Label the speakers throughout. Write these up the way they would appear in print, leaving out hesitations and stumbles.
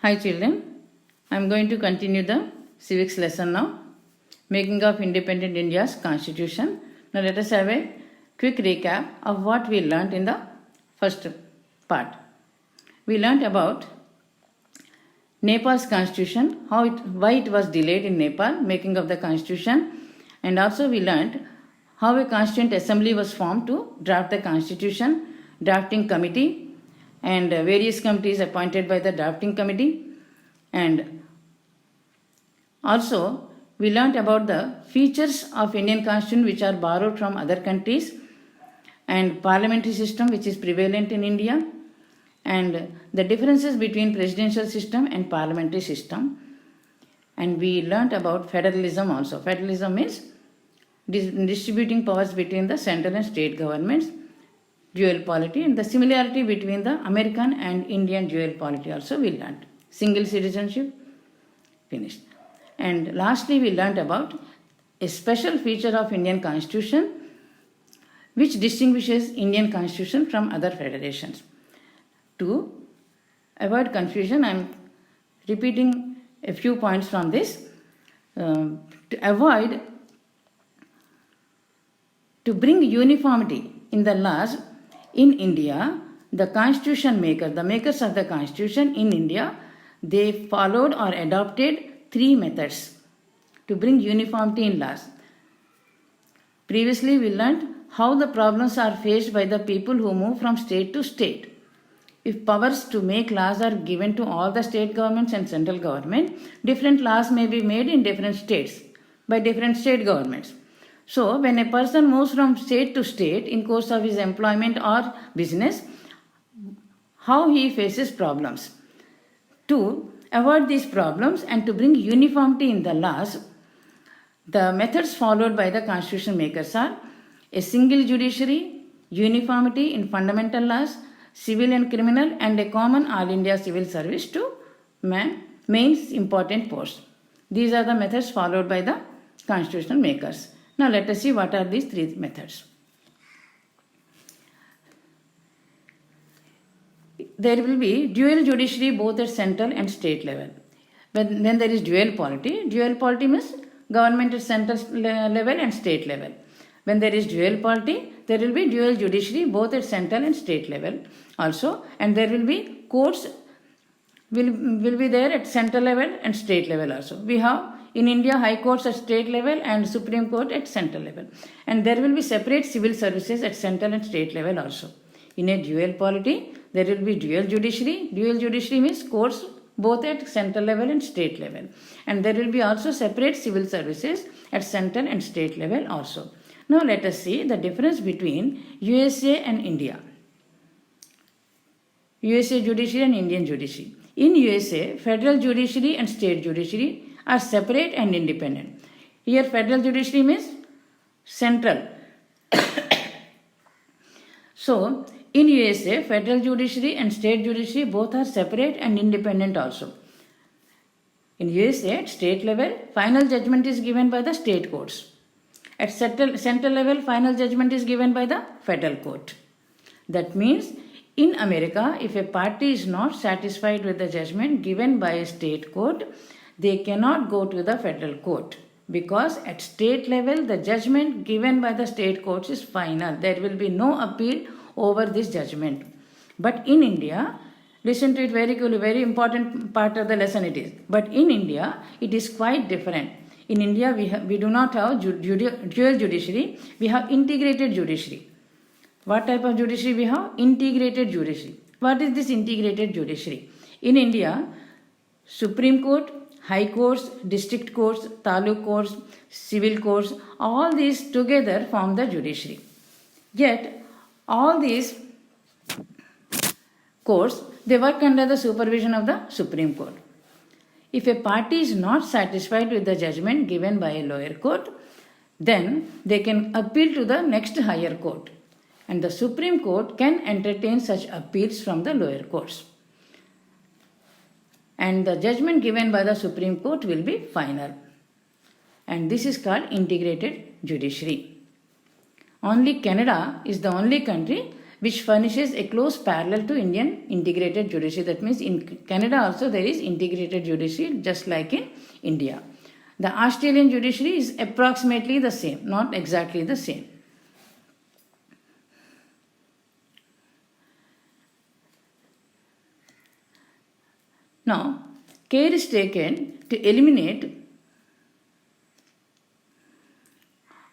Speaker 1: Hi children, I am going to continue the civics lesson now. Making of Independent India's Constitution. Now let us have a quick recap of what we learnt in the first part. We learnt about Nepal's constitution, why it was delayed in Nepal, making of the constitution, and also we learnt how a constituent assembly was formed to draft the constitution, drafting committee, and various committees appointed by the drafting committee. And also we learnt about the features of Indian constitution which are borrowed from other countries, and parliamentary system which is prevalent in India, and the differences between presidential system and parliamentary system. And we learnt about federalism also. Federalism is distributing powers between the central and state governments, dual polity, and the similarity between the American and Indian dual polity also we learnt. Single citizenship, finished. And lastly we learnt about a special feature of Indian constitution which distinguishes Indian constitution from other federations. To avoid confusion, I am repeating a few points from this. To bring uniformity in the laws in India, the constitution makers, the makers of the constitution in India, they followed or adopted three methods to bring uniformity in laws. Previously we learnt how the problems are faced by the people who move from state to state. If powers to make laws are given to all the state governments and central government, different laws may be made in different states by different state governments. So, when a person moves from state to state in course of his employment or business, how he faces problems. To avoid these problems and to bring uniformity in the laws, the methods followed by the constitution makers are a single judiciary, uniformity in fundamental laws, civil and criminal, and a common all India civil service to main important posts. These are the methods followed by the constitutional makers. Now let us see what are these three methods. There will be dual judiciary both at central and state level. When there is dual polity means government at central level and state level. When there is dual polity, there will be dual judiciary both at central and state level also, and there will be courts will be there at central level and state level also. We have in India high courts at state level and Supreme Court at central level, and there will be separate civil services at central and state level also. In a dual polity, there will be dual judiciary. Dual judiciary means courts both at central level and state level, and there will be also separate civil services at central and state level also. Now let us see the difference between USA and India. USA judiciary and Indian judiciary. In USA, federal judiciary and state judiciary are separate and independent. Here federal judiciary means central. So in USA, federal judiciary and state judiciary both are separate and independent also. In USA, at state level, final judgment is given by the state courts. At central level, final judgment is given by the federal court. That means in America, if a party is not satisfied with the judgment given by a state court, they cannot go to the federal court, because at state level the judgment given by the state courts is final. There will be no appeal over this judgment. But in India, listen to it very carefully, very important part of the lesson it is. But in India, it is quite different. In India, we do not have dual judiciary, we have integrated judiciary. What type of judiciary we have? Integrated judiciary. What is this integrated judiciary? In India, Supreme Court, High Courts, District Courts, Taluk Courts, Civil Courts, all these together form the judiciary. Yet, all these courts, they work under the supervision of the Supreme Court. If a party is not satisfied with the judgment given by a lower court, then they can appeal to the next higher court, and the Supreme Court can entertain such appeals from the lower courts. And the judgment given by the Supreme Court will be final. And this is called integrated judiciary. Only Canada is the only country which furnishes a close parallel to Indian integrated judiciary. That means in Canada also there is integrated judiciary just like in India. The Australian judiciary is approximately the same, not exactly the same. Now, care is taken to eliminate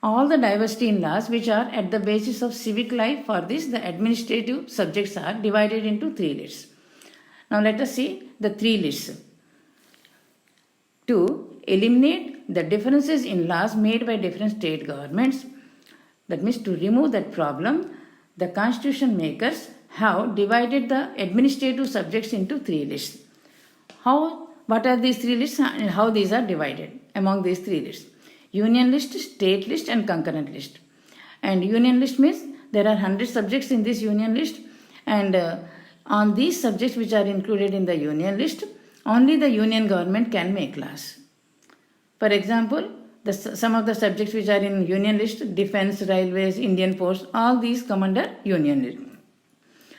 Speaker 1: all the diversity in laws which are at the basis of civic life. For this, the administrative subjects are divided into 3 lists. Now, let us see the 3 lists. To eliminate the differences in laws made by different state governments, that means to remove that problem, the constitution makers have divided the administrative subjects into 3 lists. What are these 3 lists and how these are divided among these 3 lists? Union list, state list and concurrent list. And union list means there are 100 subjects in this union list, and on these subjects which are included in the union list, only the union government can make laws. For example, some of the subjects which are in union list, defense, railways, Indian post, all these come under union list.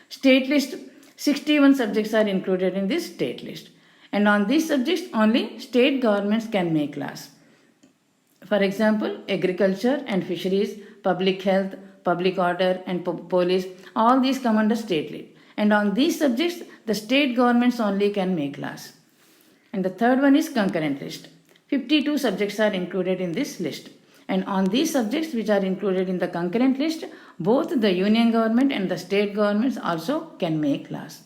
Speaker 1: State list, 61 subjects are included in this state list. And on these subjects, only state governments can make laws. For example, agriculture and fisheries, public health, public order and police, all these come under state list. And on these subjects, the state governments only can make laws. And the third one is concurrent list. 52 subjects are included in this list. And on these subjects which are included in the concurrent list, both the union government and the state governments also can make laws.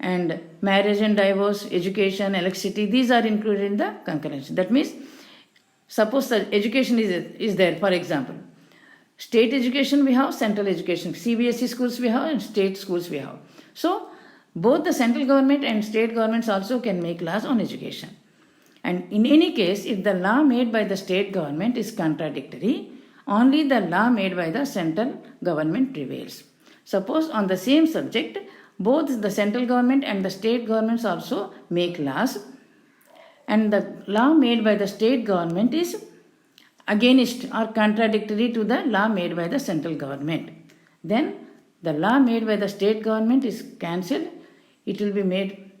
Speaker 1: And marriage and divorce, education, electricity, these are included in the concurrent list. That means, suppose the education is there, for example. State education we have, central education. CBSE schools we have and state schools we have. So, both the central government and state governments also can make laws on education. And in any case, if the law made by the state government is contradictory, only the law made by the central government prevails. Suppose on the same subject, both the central government and the state governments also make laws, and the law made by the state government is against or contradictory to the law made by the central government. Then the law made by the state government is cancelled, it will be made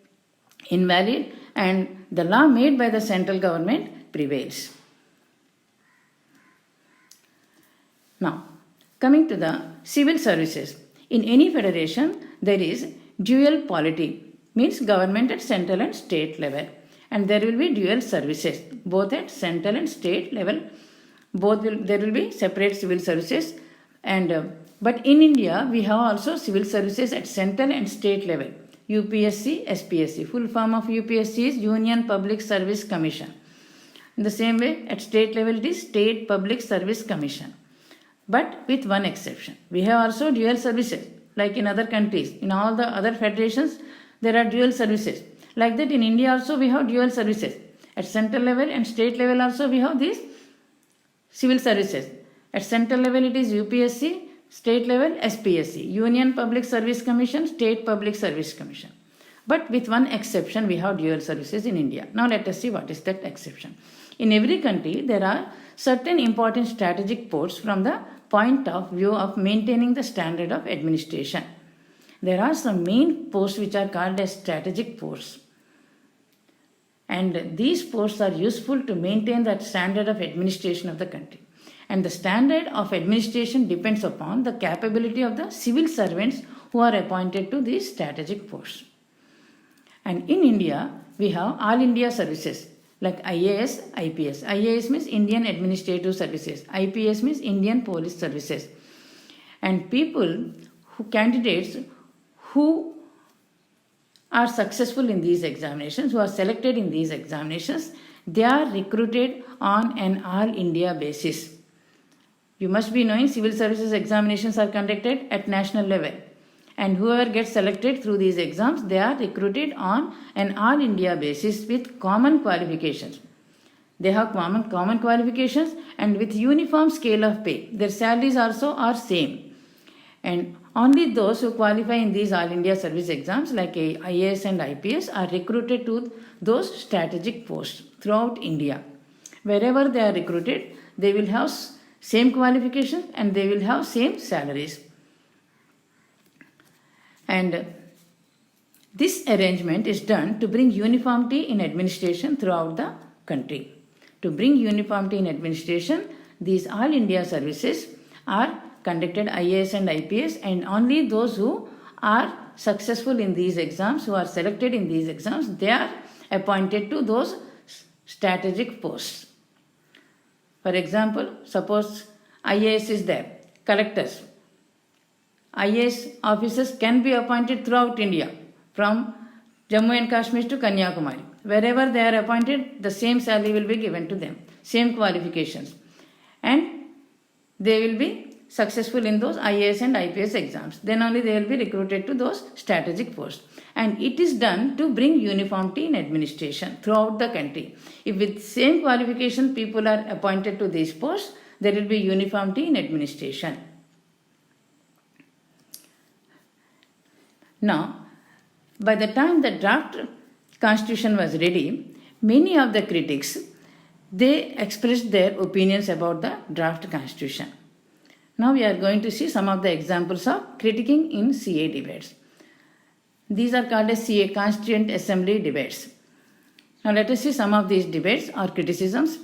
Speaker 1: invalid, and the law made by the central government prevails. Now, coming to the civil services. In any federation, there is dual polity, means government at central and state level. And there will be dual services, both at central and state level. There will be separate civil services. But in India, we have also civil services at central and state level. UPSC, SPSC. Full form of UPSC is Union Public Service Commission. In the same way, at state level, it is State Public Service Commission. But with one exception. We have also dual services, like in other countries. In all the other federations, there are dual services. Like that, in India also we have dual services. At central level and state level also we have these civil services. At central level it is UPSC, state level SPSC, Union Public Service Commission, State Public Service Commission. But with one exception, we have dual services in India. Now let us see what is that exception. In every country, there are certain important strategic posts from the point of view of maintaining the standard of administration. There are some main posts which are called as strategic posts. And these posts are useful to maintain that standard of administration of the country. And the standard of administration depends upon the capability of the civil servants who are appointed to these strategic posts. And in India, we have all India services like IAS, IPS. IAS means Indian Administrative Services. IPS means Indian Police Services. And candidates who are successful in these examinations, who are selected in these examinations, they are recruited on an all India basis. You must be knowing civil services examinations are conducted at national level. And whoever gets selected through these exams, they are recruited on an all India basis with common qualifications. They have common qualifications and with uniform scale of pay. Their salaries also are same. And only those who qualify in these all India service exams like IAS and IPS are recruited to those strategic posts throughout India. Wherever they are recruited, they will have same qualifications and they will have same salaries. And this arrangement is done to bring uniformity in administration throughout the country. To bring uniformity in administration, these all India services are conducted IAS and IPS, and only those who are successful in these exams, who are selected in these exams, they are appointed to those strategic posts. For example, suppose IAS is there, collectors. IAS officers can be appointed throughout India, from Jammu and Kashmir to Kanyakumari. Wherever they are appointed, the same salary will be given to them, same qualifications. And they will be successful in those IAS and IPS exams. Then only they will be recruited to those strategic posts. And it is done to bring uniformity in administration throughout the country. If with same qualification people are appointed to these posts, there will be uniformity in administration. Now, by the time the draft constitution was ready, many of the critics, they expressed their opinions about the draft constitution. Now we are going to see some of the examples of critiquing in CA debates. These are called as CA, Constituent Assembly debates. Now let us see some of these debates or criticisms.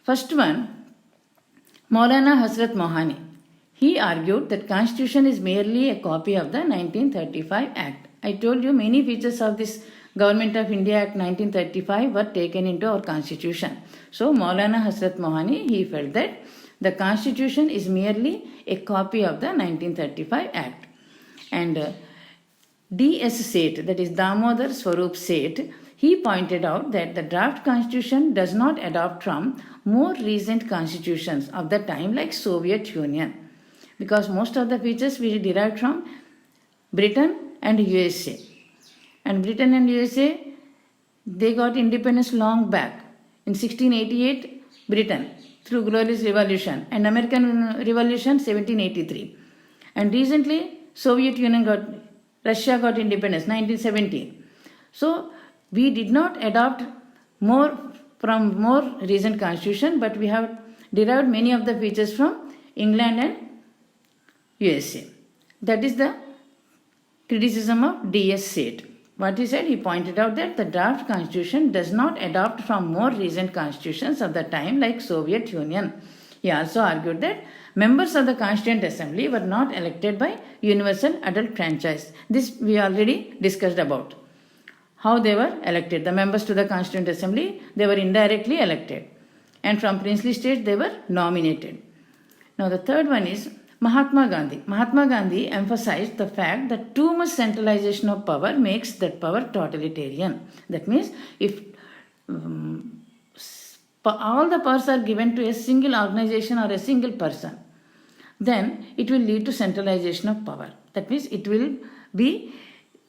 Speaker 1: First one, Maulana Hasrat Mohani. He argued that Constitution is merely a copy of the 1935 Act. I told you many features of this Government of India Act 1935 were taken into our Constitution. So Maulana Hasrat Mohani, he felt that the Constitution is merely a copy of the 1935 Act. And D.S. Seth, that is Damodar Swarup Seth, he pointed out that the draft constitution does not adopt from more recent constitutions of the time like Soviet Union, because most of the features we derived from Britain and USA. And Britain and USA, they got independence long back. In 1688, Britain through Glorious Revolution, and American Revolution 1783. And recently, Russia got independence 1917. So we did not adopt more from more recent constitution, but we have derived many of the features from England and USA. That is the criticism of D.S. Seth. What he said, he pointed out that the draft constitution does not adopt from more recent constitutions of the time like Soviet Union. He also argued that members of the Constituent Assembly were not elected by universal adult franchise. This we already discussed about. How they were elected. The members to the Constituent Assembly, they were indirectly elected. And from princely states, they were nominated. Now the third one is Mahatma Gandhi. Mahatma Gandhi emphasized the fact that too much centralization of power makes that power totalitarian. That means if all the powers are given to a single organization or a single person, then it will lead to centralization of power. That means it will be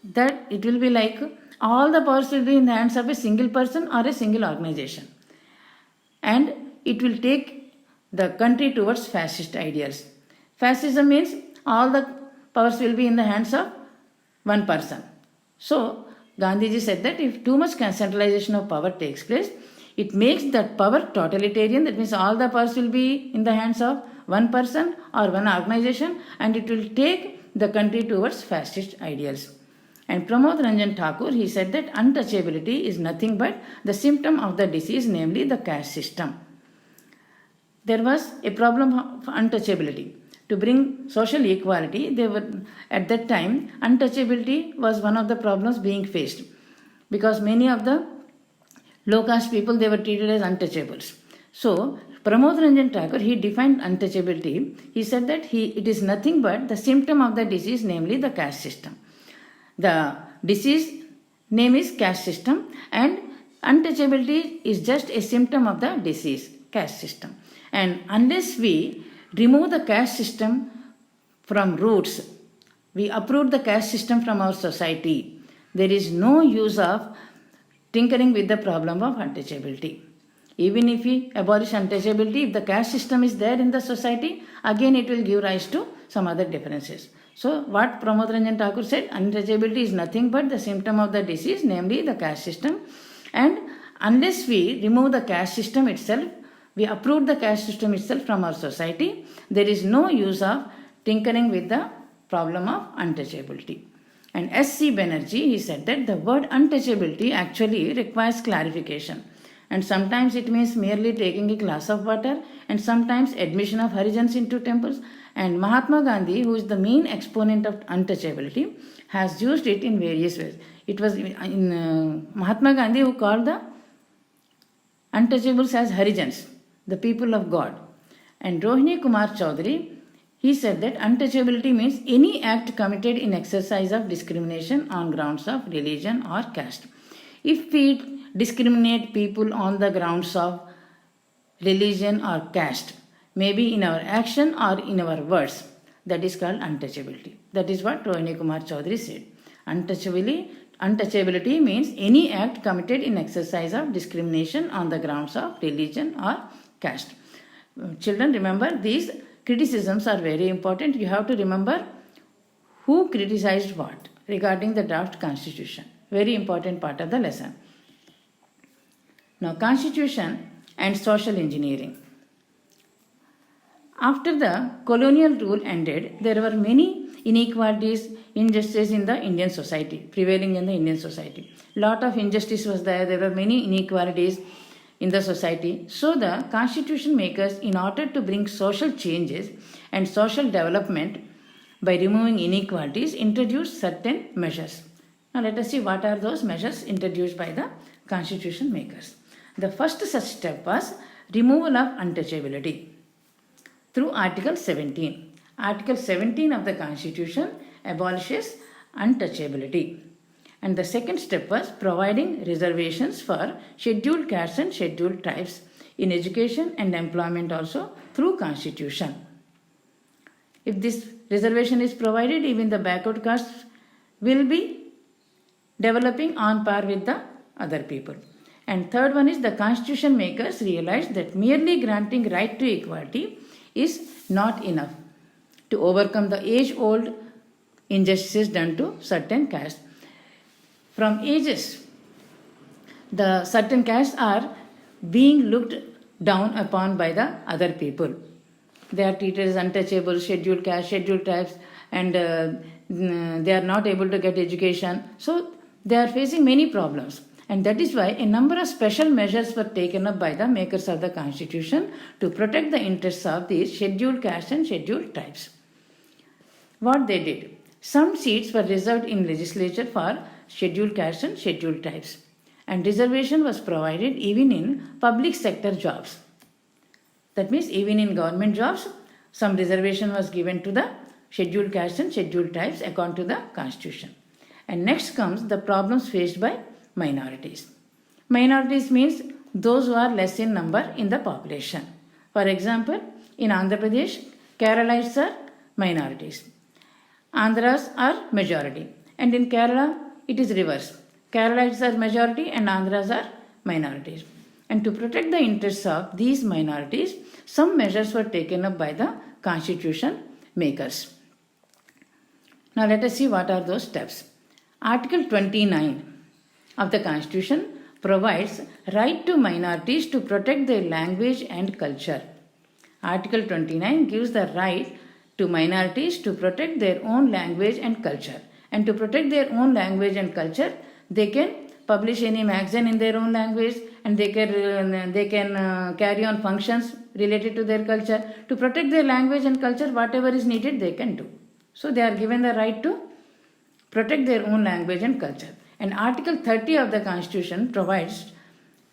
Speaker 1: like all the powers will be in the hands of a single person or a single organization. And it will take the country towards fascist ideals. Fascism means all the powers will be in the hands of one person. So, Gandhiji said that if too much centralization of power takes place, it makes that power totalitarian. That means all the powers will be in the hands of one person or one organization, and it will take the country towards fascist ideals. And Pramod Ranjan Thakur, he said that untouchability is nothing but the symptom of the disease, namely the caste system. There was a problem of untouchability. To bring social equality, at that time, untouchability was one of the problems being faced, because many of the low caste people, they were treated as untouchables. So, Pramod Ranjan Thakur, he defined untouchability. He said that it is nothing but the symptom of the disease, namely the caste system. The disease name is caste system, and untouchability is just a symptom of the disease, caste system. And unless we remove the caste system from roots, we uproot the caste system from our society, there is no use of tinkering with the problem of untouchability. Even if we abolish untouchability, if the caste system is there in the society, again it will give rise to some other differences. So what Pramod Ranjan Thakur said, untouchability is nothing but the symptom of the disease, namely the caste system. And unless we remove the caste system itself, we uproot the caste system itself from our society, there is no use of tinkering with the problem of untouchability. And S.C. Banerjee, he said that the word untouchability actually requires clarification. And sometimes it means merely taking a glass of water, and sometimes admission of Harijans into temples. And Mahatma Gandhi, who is the main exponent of untouchability, has used it in various ways. It was Mahatma Gandhi who called the untouchables as Harijans, the people of God. And Rohini Kumar Chaudhary, he said that untouchability means any act committed in exercise of discrimination on grounds of religion or caste. If we discriminate people on the grounds of religion or caste, maybe in our action or in our words, that is called untouchability. That is what Rohini Kumar Chaudhary said. Untouchability means any act committed in exercise of discrimination on the grounds of religion or caste. Children, remember these criticisms are very important. You have to remember who criticized what regarding the draft constitution. Very important part of the lesson. Now, constitution and social engineering. After the colonial rule ended, there were many inequalities, injustice in the Indian society, prevailing in the Indian society. Lot of injustice was there. There were many inequalities in the society. So the constitution makers, in order to bring social changes and social development by removing inequalities, introduced certain measures. Now let us see what are those measures introduced by the constitution makers. The first such step was removal of untouchability through Article 17. Article 17 of the Constitution abolishes untouchability. And the second step was providing reservations for scheduled castes and scheduled tribes in education and employment also through Constitution. If this reservation is provided, even the backward castes will be developing on par with the other people. And third one is the Constitution makers realized that merely granting right to equality is not enough to overcome the age-old injustices done to certain castes. From ages, the certain castes are being looked down upon by the other people. They are treated as untouchable, scheduled caste, scheduled tribes, and they are not able to get education. So they are facing many problems. And that is why a number of special measures were taken up by the makers of the Constitution to protect the interests of these scheduled castes and scheduled tribes. What they did? Some seats were reserved in legislature for scheduled castes and scheduled tribes, and reservation was provided even in public sector jobs. That means even in government jobs, some reservation was given to the scheduled castes and scheduled tribes according to the Constitution. And next comes the problems faced by minorities. Minorities means those who are less in number in the population. For example, in Andhra Pradesh, Keralites are minorities. Andhras are majority. And in Kerala, it is reverse. Keralites are majority and Andhras are minorities. And to protect the interests of these minorities, some measures were taken up by the constitution makers. Now let us see what are those steps. Article 29 of the Constitution provides right to minorities to protect their language and culture. Article 29 gives the right to minorities to protect their own language and culture. And to protect their own language and culture, they can publish any magazine in their own language, and they can carry on functions related to their culture. To protect their language and culture, whatever is needed, they can do. So they are given the right to protect their own language and culture. And Article 30 of the Constitution provides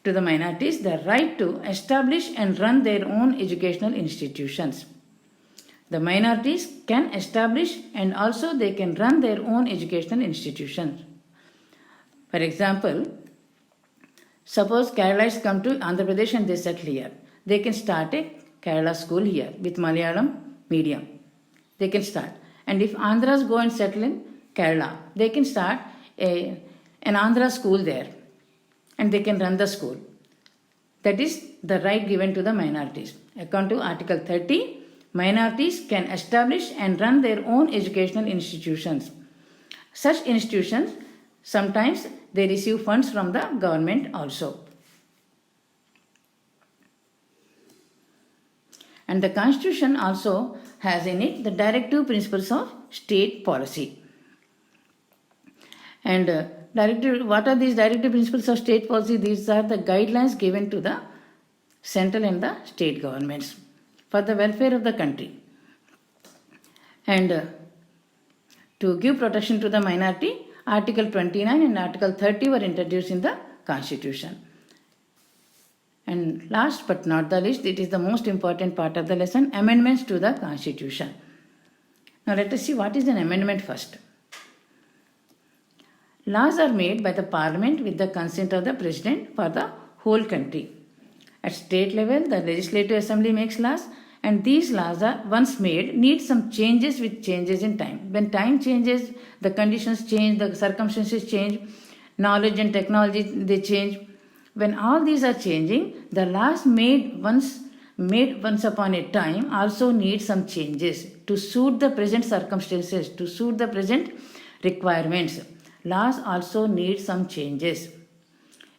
Speaker 1: to the minorities the right to establish and run their own educational institutions. The minorities can establish and also they can run their own educational institutions. For example, suppose Keralites come to Andhra Pradesh and they settle here. They can start a Kerala school here with Malayalam medium. They can start. And if Andhras go and settle in Kerala, they can start an Andhra school there and they can run the school. That is the right given to the minorities. According to Article 30, minorities can establish and run their own educational institutions. Such institutions, sometimes they receive funds from the government also. And the Constitution also has in it the directive principles of state policy. And what are these directive principles of state policy? These are the guidelines given to the central and the state governments for the welfare of the country. And to give protection to the minority, Article 29 and Article 30 were introduced in the Constitution. And last but not the least, it is the most important part of the lesson, amendments to the Constitution. Now let us see what is an amendment first. Laws are made by the Parliament with the consent of the President for the whole country. At state level, the Legislative Assembly makes laws, and these laws are once made need some changes with changes in time. When time changes, the conditions change, the circumstances change, knowledge and technology they change. When all these are changing, the laws made once upon a time also need some changes to suit the present circumstances, to suit the present requirements. Laws also need some changes.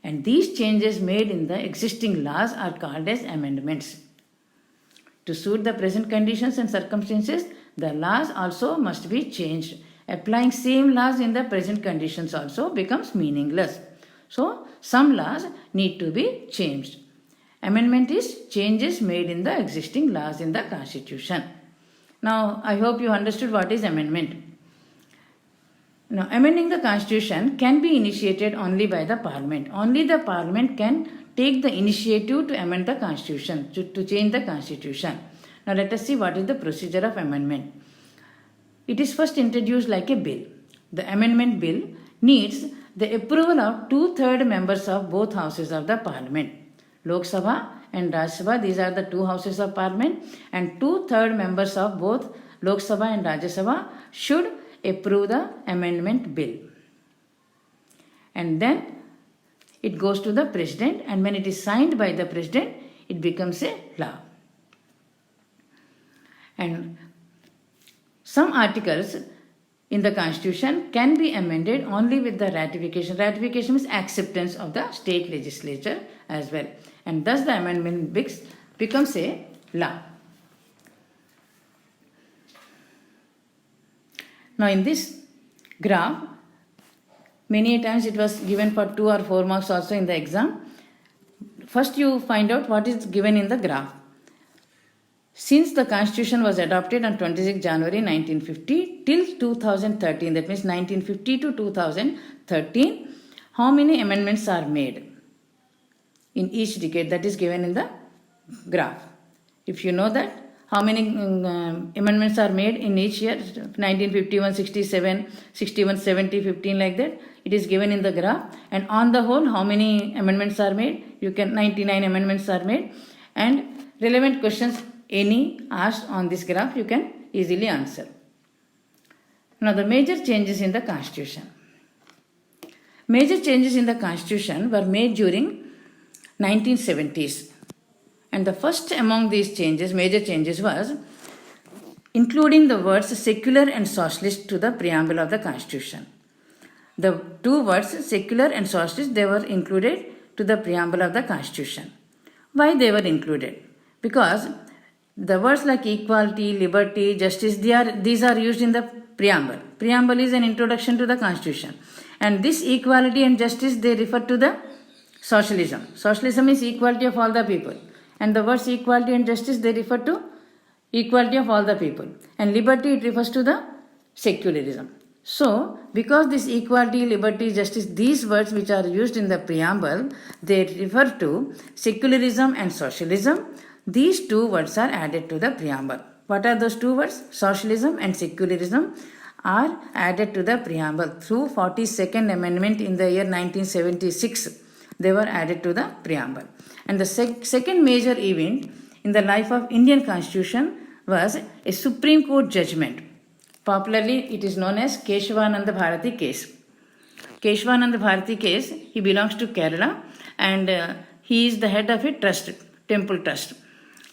Speaker 1: And these changes made in the existing laws are called as amendments. To suit the present conditions and circumstances, the laws also must be changed. Applying same laws in the present conditions also becomes meaningless. So, some laws need to be changed. Amendment is changes made in the existing laws in the Constitution. Now, I hope you understood what is amendment. Now, amending the Constitution can be initiated only by the Parliament. Only the Parliament can take the initiative to amend the Constitution, to change the Constitution. Now, let us see what is the procedure of amendment. It is first introduced like a bill. The amendment bill needs the approval of 2/3 members of both houses of the Parliament. Lok Sabha and Rajya Sabha, these are the two houses of Parliament, and 2/3 members of both Lok Sabha and Rajya Sabha should approve the amendment bill. And then it goes to the President, and when it is signed by the President, it becomes a law. And some articles in the Constitution can be amended only with the ratification. Ratification means acceptance of the state legislature as well. And thus the amendment becomes a law. Now in this graph, many times it was given for 2 or 4 marks also in the exam. First you find out what is given in the graph. Since the Constitution was adopted on 26 January 1950 till 2013, that means 1950 to 2013, how many amendments are made in each decade? That is given in the graph. If you know that, how many amendments are made in each year, 1951, 67, 61, 70, 15 like that, it is given in the graph. And on the whole, how many amendments are made? 99 amendments are made. And relevant questions, any asked on this graph, you can easily answer. Now the major changes in the Constitution. Major changes in the Constitution were made during 1970s. And the first among these changes, major changes, was including the words secular and socialist to the preamble of the Constitution. The two words secular and socialist, they were included to the preamble of the Constitution. Why they were included? Because the words like equality, liberty, justice, these are used in the preamble. Preamble is an introduction to the Constitution. And this equality and justice, they refer to the socialism. Socialism is equality of all the people. And the words equality and justice, they refer to equality of all the people. And liberty, it refers to the secularism. So, because this equality, liberty, justice, these words which are used in the preamble, they refer to secularism and socialism. These two words are added to the preamble. What are those two words? Socialism and secularism are added to the preamble through 42nd Amendment in the year 1976. They were added to the preamble. And the second major event in the life of Indian Constitution was a Supreme Court judgment. Popularly, it is known as Keshavananda Bharati case. Keshavananda Bharati case, he belongs to Kerala, and he is the head of a trust, temple trust.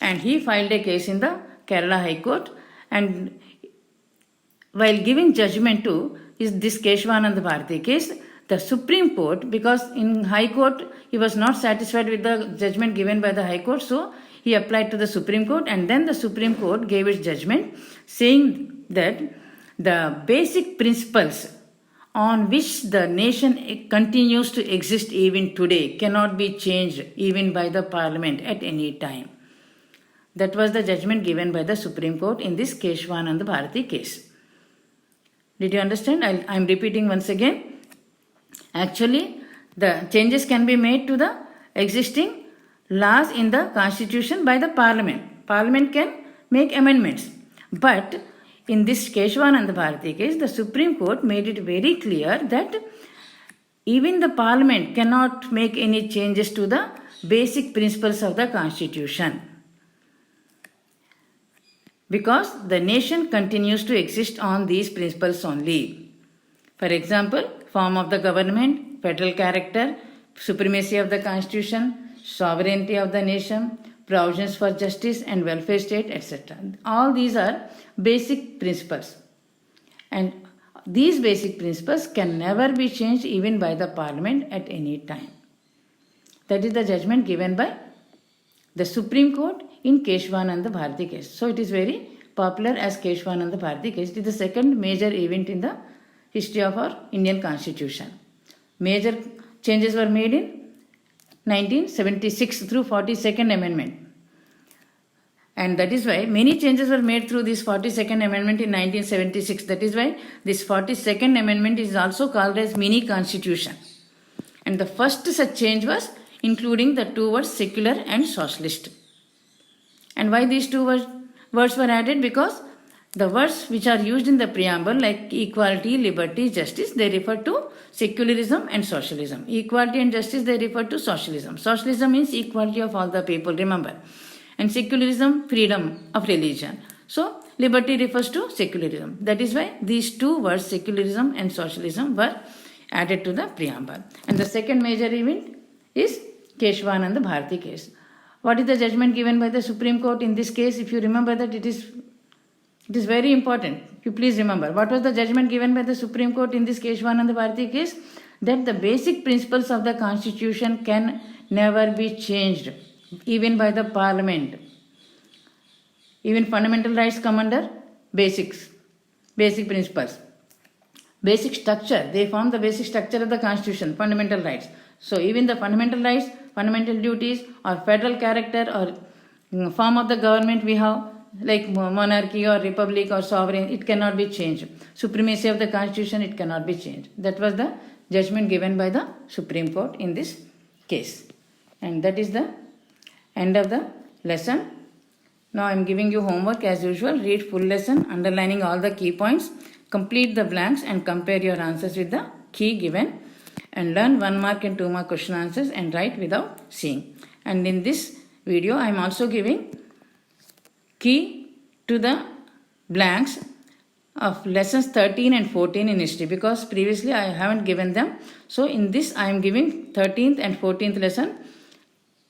Speaker 1: And he filed a case in the Kerala High Court, and while giving judgment to this Keshavananda Bharati case, the Supreme Court, because in High Court he was not satisfied with the judgment given by the High Court, so he applied to the Supreme Court, and then the Supreme Court gave its judgment saying that the basic principles on which the nation continues to exist even today cannot be changed even by the Parliament at any time. That was the judgment given by the Supreme Court in this Keshwanand Bharati case. Did you understand? I am repeating once again. Actually, the changes can be made to the existing laws in the Constitution by the Parliament. Parliament can make amendments. But in this Keshwanand Bharati case, the Supreme Court made it very clear that even the Parliament cannot make any changes to the basic principles of the Constitution, because the nation continues to exist on these principles only. For example, form of the government, federal character, supremacy of the Constitution, sovereignty of the nation, provisions for justice and welfare state, etc. All these are basic principles. And these basic principles can never be changed even by the Parliament at any time. That is the judgment given by the Supreme Court in Keshwanand Bharati case. So it is very popular as Keshwanand Bharati case. It is the second major event in the history of our Indian Constitution. Major changes were made in 1976 through 42nd Amendment. And that is why many changes were made through this 42nd Amendment in 1976. That is why this 42nd Amendment is also called as mini constitution. And the first such change was including the two words secular and socialist. And why these two words were added? Because the words which are used in the preamble like equality, liberty, justice, they refer to secularism and socialism. Equality and justice, they refer to socialism. Socialism means equality of all the people, remember. And secularism, freedom of religion. So, liberty refers to secularism. That is why these two words, secularism and socialism, were added to the preamble. And the second major event is Keshwanand Bharati case. What is the judgment given by the Supreme Court in this case? If you remember that, it is very important. You please remember. What was the judgment given by the Supreme Court in this Keshwanand Bharati case? That the basic principles of the Constitution can never be changed, even by the Parliament. Even fundamental rights come under basic principles. Basic structure, they form the basic structure of the Constitution, fundamental rights. So even the fundamental rights, fundamental duties, or federal character, or form of the government we have, like monarchy or republic or sovereign, it cannot be changed. Supremacy of the Constitution, it cannot be changed. That was the judgment given by the Supreme Court in this case. And that is the end of the lesson. Now I am giving you homework as usual. Read full lesson, underlining all the key points. Complete the blanks and compare your answers with the key given. And learn 1 mark and 2 mark question answers and write without seeing. And in this video I am also giving key to the blanks of lessons 13 and 14 in history, because previously I haven't given them. So in this I am giving 13th and 14th lesson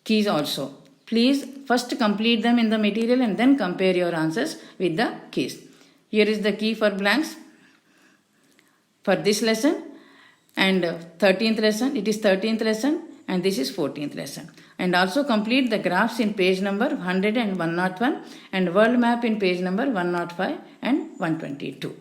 Speaker 1: keys also. Please first complete them in the material and then compare your answers with the keys. Here is the key for blanks for this lesson and 13th lesson. It is 13th lesson and this is 14th lesson. And also complete the graphs in page number 100 and 101 and world map in page number 105 and 122.